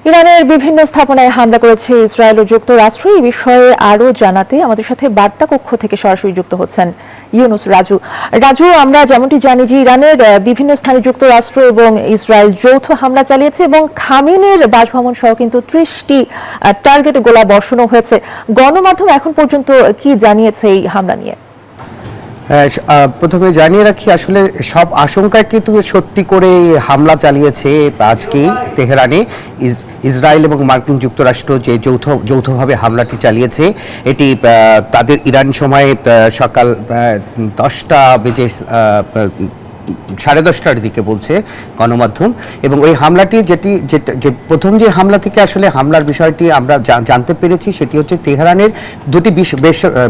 ইরানের বিভিন্ন স্থাপনায় হামলা করেছে ইসরায়েল ও যুক্তরাষ্ট্র। এই বিষয়ে আরও জানাতে আমাদের সাথে বার্তা কক্ষ থেকে সরাসরি যুক্ত হচ্ছেন ইউনুস রাজু। আমরা যেমনটি জানি যে ইরানের বিভিন্ন স্থানে যুক্তরাষ্ট্র এবং ইসরায়েল যৌথ হামলা চালিয়েছে এবং খামেনির বাসভবন সহ কিন্তু 30টি টার্গেটে গোলা বর্ষণ হয়েছে। গণমাধ্যম এখন পর্যন্ত কি জানিয়েছে এই হামলা নিয়ে? প্রথমে জানিয়ে রাখি, আসলে সব আশঙ্কায় কিন্তু সত্যি করে হামলা চালিয়েছে আজকে তেহরানে ইসরায়েল এবং মার্কিন যুক্তরাষ্ট্র যে যৌথভাবে হামলাটি চালিয়েছে। এটি তাদের ইরান সময়ে সকাল 10টা বেজে 10:30টার দিকে বলছে গণমাধ্যম। এবং ওই হামলাটি যে প্রথম যে হামলা থেকে আসলে হামলার বিষয়টি আমরা জানতে পেরেছি সেটি হচ্ছে তেহরানের দুটি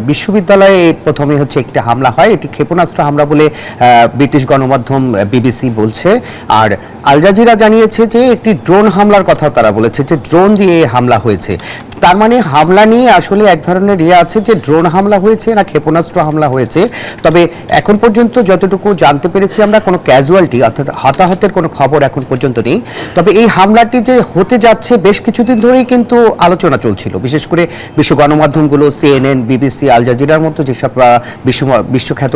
বিশ্ববিদ্যালয়ে প্রথমে হচ্ছে একটি হামলা হয়। এটি ক্ষেপণাস্ত্র হামলা বলে ব্রিটিশ গণমাধ্যম বিবিসি বলছে। আর আল জাজিরা জানিয়েছে যে একটি ড্রোন হামলার কথা তারা বলেছে, যে ড্রোন দিয়ে হামলা হয়েছে। তার মানে হামলা নিয়ে আসলে এক ধরনের আছে যে ড্রোন হামলা হয়েছে না ক্ষেপণাস্ত্র হামলা হয়েছে। তবে এখন পর্যন্ত যতটুকু জানতে পেরেছি আমরা, কোনো ক্যাজুয়ালিটি অর্থাৎ হতাহতের কোনো খবর এখন পর্যন্ত নেই। তবে এই হামলাটি যে হতে যাচ্ছে বেশ কিছুদিন ধরেই কিন্তু আলোচনা চলছিল, বিশেষ করে বিশ্ব গণমাধ্যমগুলো CNN, বিবিসি, আল জাজিরার মতো যেসব বিশ্বখ্যাত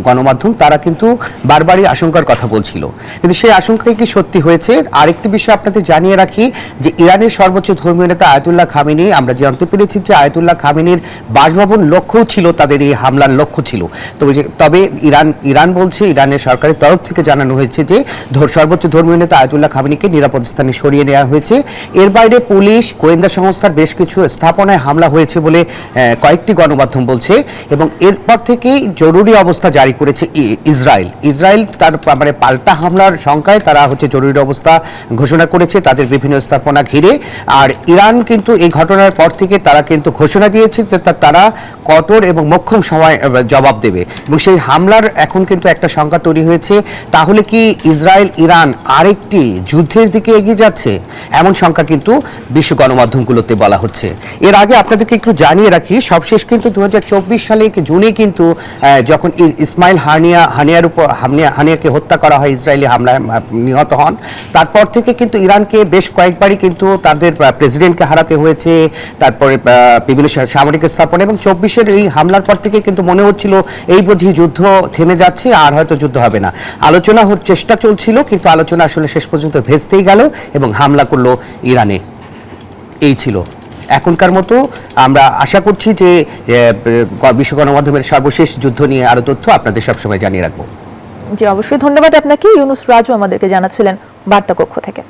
গণমাধ্যম তারা কিন্তু বারবারই আশঙ্কার কথা বলছিল। কিন্তু সেই আশঙ্কাই কি সত্যি হয়েছে? আরেকটি বিষয় আপনাদের জানিয়ে রাখি যে ইরানের সর্বোচ্চ ধর্মীয় নেতা আয়াতুল্লাহ খামেনি, আমরা জানতে পেরেছি যে আয়াতুল্লাহ খামেনির বাসভবন লক্ষ্যও ছিল, তাদের এই হামলার লক্ষ্য ছিল। তবে ইরান বলছে, ইরানের সরকারের তরফ থেকে জানানো হয়েছে যে সর্বোচ্চ ধর্মীয় নেতা আয়াতুল্লাহ খামেনিকে নিরাপদ স্থানে সরিয়ে নেওয়া হয়েছে। এর বাইরে পুলিশ, গোয়েন্দা সংস্থার বেশ কিছু স্থাপনায় হামলা হয়েছে বলে কয়েকটি গণমাধ্যম বলছে। এবং এরপর থেকেই জরুরি অবস্থা জারি করেছে ইসরায়েল তার মানে পাল্টা হামলার শঙ্কায় তারা হচ্ছে জরুরি অবস্থা ঘোষণা করেছে তাদের বিভিন্ন স্থাপনা ঘিরে। আর ইরান কিন্তু এই ঘটনার পর থেকে তারা কিন্তু ঘোষণা দিয়েছে যে তারা কঠোর এবং মোক্ষম সময় জবাব দেবে। এবং সেই হামলার এখন কিন্তু একটা শঙ্কা তৈরি হয়েছে, তাহলে কি ইসরায়েল ইরান আরেকটি যুদ্ধের দিকে এগিয়ে যাচ্ছে? এমন শঙ্কা কিন্তু বিশ্ব গণমাধ্যমগুলোতে বলা হচ্ছে। এর আগে আপনাদেরকে একটু জানিয়ে রাখি, সবশেষ কিন্তু 2024 সালে জুনে কিন্তু যখন ইসমাইল হানিয়াকে হত্যা করা হয়, ইসরায়েলি হামলায় নিহত হন, তারপর থেকে কিন্তু ইরানকে বেশ কয়েকবারই কিন্তু তাদের প্রেসিডেন্টকে হারাতে হয়েছে, তারপরে বিভিন্ন সামরিক স্থাপনা। এবং 24-এর এই হামলার পর থেকে কিন্তু মনে হচ্ছিল এই বুঝি যুদ্ধ থেমে যাচ্ছে, আর হয়তো যুদ্ধ হবে না। আলোচনা চেষ্টা চলছিল, কিন্তু আলোচনা আসলে শেষ পর্যন্ত ভেস্তেই গেল এবং হামলা করলো ইরানে। এই ছিল এখনকার মতো। আমরা আশা করছি যে বিশ্ব গণমাধ্যমের সর্বশেষ যুদ্ধ নিয়ে আরো তথ্য আপনাদের সবসময় জানিয়ে রাখবো। জি, অবশ্যই। ধন্যবাদ আপনাকে। ইউনুস রাজু আমাদেরকে জানাচ্ছিলেন বার্তা কক্ষ থেকে।